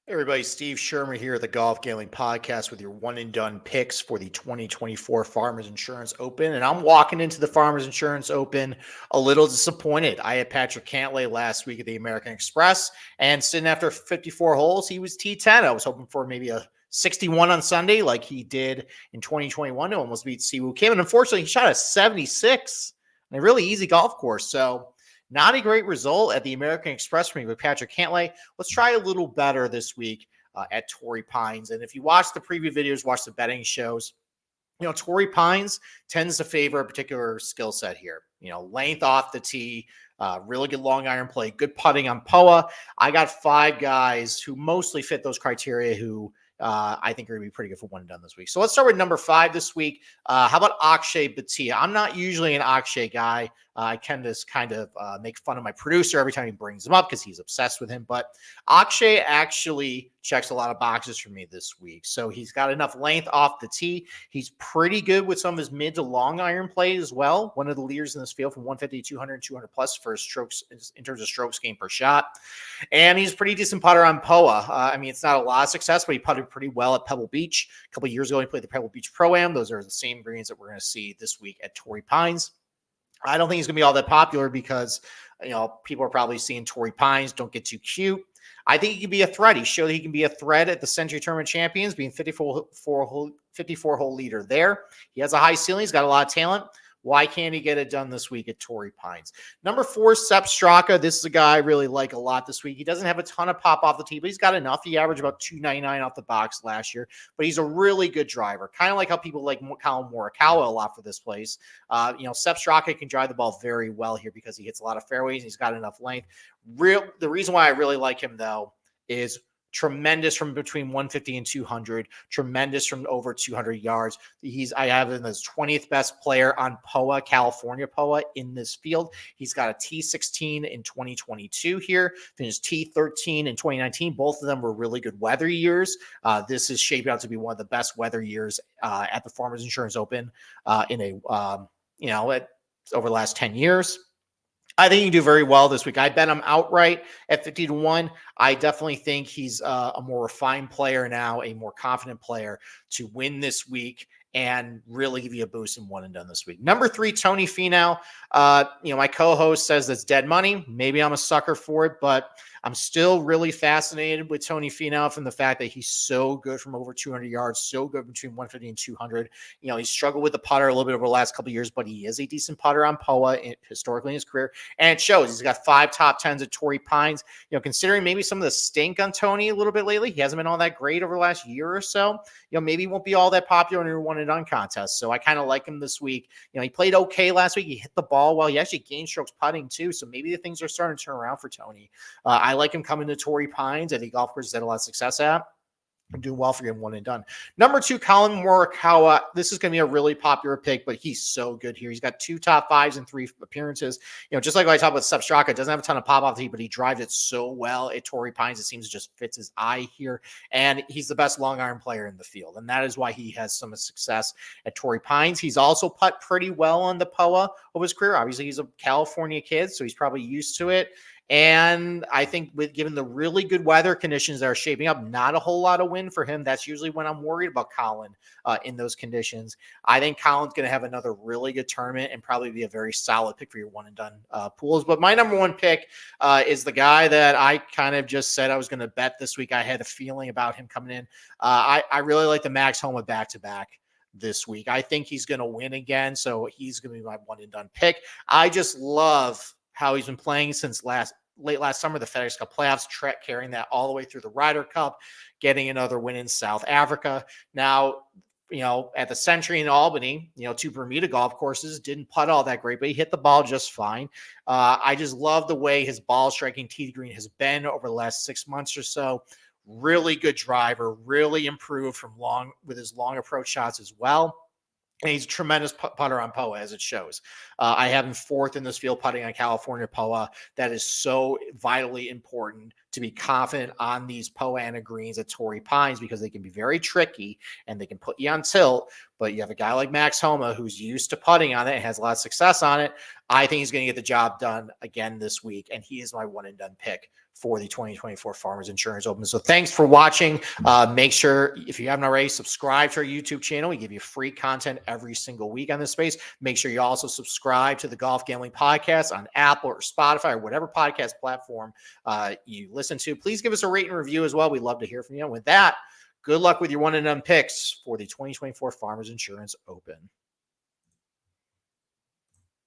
Hey everybody, Steve Shermer here at the Golf Gambling Podcast with your one and done picks for the 2024 Farmers Insurance Open. And I'm walking into the Farmers Insurance Open a little disappointed. I had Patrick Cantlay last week at the American Express, and sitting after 54 holes, he was T10. I was hoping for maybe a 61 on Sunday like he did in 2021 to almost beat Siwoo Kim. And unfortunately, he shot a 76 on a really easy golf course. So not a great result at the American Express for me with Patrick Cantlay. Let's try a little better this week at Torrey Pines. And if you watch the preview videos, watch the betting shows, Torrey Pines tends to favor a particular skill set here. Length off the tee, really good long iron play, good putting on POA. I got five guys who mostly fit those criteria who I think are going to be pretty good for one and done this week. So let's start with number 5 this week. How about Akshay Bhatia? I'm not usually an Akshay guy. I tend to kind of make fun of my producer every time he brings him up because he's obsessed with him. But Akshay actually checks a lot of boxes for me this week. So he's got enough length off the tee. He's pretty good with some of his mid to long iron play as well. One of the leaders in this field from 150 to 200 and 200 plus for his strokes in terms of strokes gained per shot. And he's a pretty decent putter on POA. It's not a lot of success, but he putted pretty well at Pebble Beach. A couple of years ago, he played the Pebble Beach Pro-Am. Those are the same greens that we're going to see this week at Torrey Pines. I don't think he's going to be all that popular because, people are probably seeing Torrey Pines, don't get too cute. I think he can be a threat. He showed he can be a threat at the Century Tournament Champions, being 54 hole leader there. He has a high ceiling. He's got a lot of talent. Why can't he get it done this week at Torrey Pines? Number 4, Sepp Straka. This is a guy I really like a lot this week. He doesn't have a ton of pop off the tee, but he's got enough. He averaged about 299 off the box last year, but he's a really good driver. Kind of like how people like Colin Morikawa a lot for this place. Sepp Straka can drive the ball very well here because he hits a lot of fairways and he's got enough length. The reason why I really like him, though, is tremendous from between 150 and 200, tremendous from over 200 yards. I have him as 20th best player on POA, California POA in this field. He's got a T16 in 2022 here, finished T13 in 2019. Both of them were really good weather years. This is shaping out to be one of the best weather years at the Farmers Insurance Open over the last 10 years. I think he can do very well this week. I bet him outright at 50-1. I definitely think he's a more refined player now, a more confident player to win this week and really give you a boost in one and done this week. Number 3, Tony Finau. My co-host says that's dead money. Maybe I'm a sucker for it, but I'm still really fascinated with Tony Finau from the fact that he's so good from over 200 yards, so good between 150 and 200. He struggled with the putter a little bit over the last couple of years, but he is a decent putter on POA historically in his career. And it shows. He's got 5 top 10s at Torrey Pines. Considering maybe some of the stink on Tony a little bit lately, he hasn't been all that great over the last year or so. Maybe he won't be all that popular in your one and done contest. So I kind of like him this week. He played okay last week. He hit the ball well. He actually gained strokes putting too. So maybe the things are starting to turn around for Tony. I like him coming to Torrey Pines at the golf course he's had a lot of success at. I'm doing well for him one and done. Number 2, Colin Morikawa. This is going to be a really popular pick, but he's so good here. He's got 2 top 5s and 3 appearances. Just like I talked about Sepp Straka, doesn't have a ton of pop off the tee, but he drives it so well at Torrey Pines. It seems it just fits his eye here. And he's the best long iron player in the field. And that is why he has some success at Torrey Pines. He's also putt pretty well on the POA of his career. Obviously, he's a California kid, so he's probably used to it. And I think given the really good weather conditions that are shaping up, not a whole lot of wind for him. That's usually when I'm worried about Colin in those conditions. I think Colin's going to have another really good tournament and probably be a very solid pick for your one and done pools. But my number 1 pick is the guy that I kind of just said I was going to bet this week. I had a feeling about him coming in. I really like the Max Homa back-to-back this week. I think he's going to win again. So he's going to be my one and done pick. I just love how he's been playing since late last summer, the FedEx Cup playoffs, carrying that all the way through the Ryder Cup, getting another win in South Africa. Now, at the Century in Albany, 2 Bermuda golf courses, didn't putt all that great, but he hit the ball just fine. I just love the way his ball striking tee to green has been over the last 6 months or so. Really good driver, really improved with his long approach shots as well. And he's a tremendous putter on POA, as it shows. I have him 4th in this field putting on California POA. That is so vitally important to be confident on these POA greens at Torrey Pines because they can be very tricky and they can put you on tilt. But you have a guy like Max Homa who's used to putting on it and has a lot of success on it. I think he's going to get the job done again this week, and he is my one and done pick for the 2024 Farmers Insurance Open. So thanks for watching. Make sure, if you haven't already, subscribe to our YouTube channel. We give you free content every single week on this space. Make sure you also subscribe to the Golf Gambling Podcast on Apple or Spotify or whatever podcast platform you listen to. Please give us a rate and review as well. We'd love to hear from you. And with that, good luck with your one and done picks for the 2024 Farmers Insurance Open.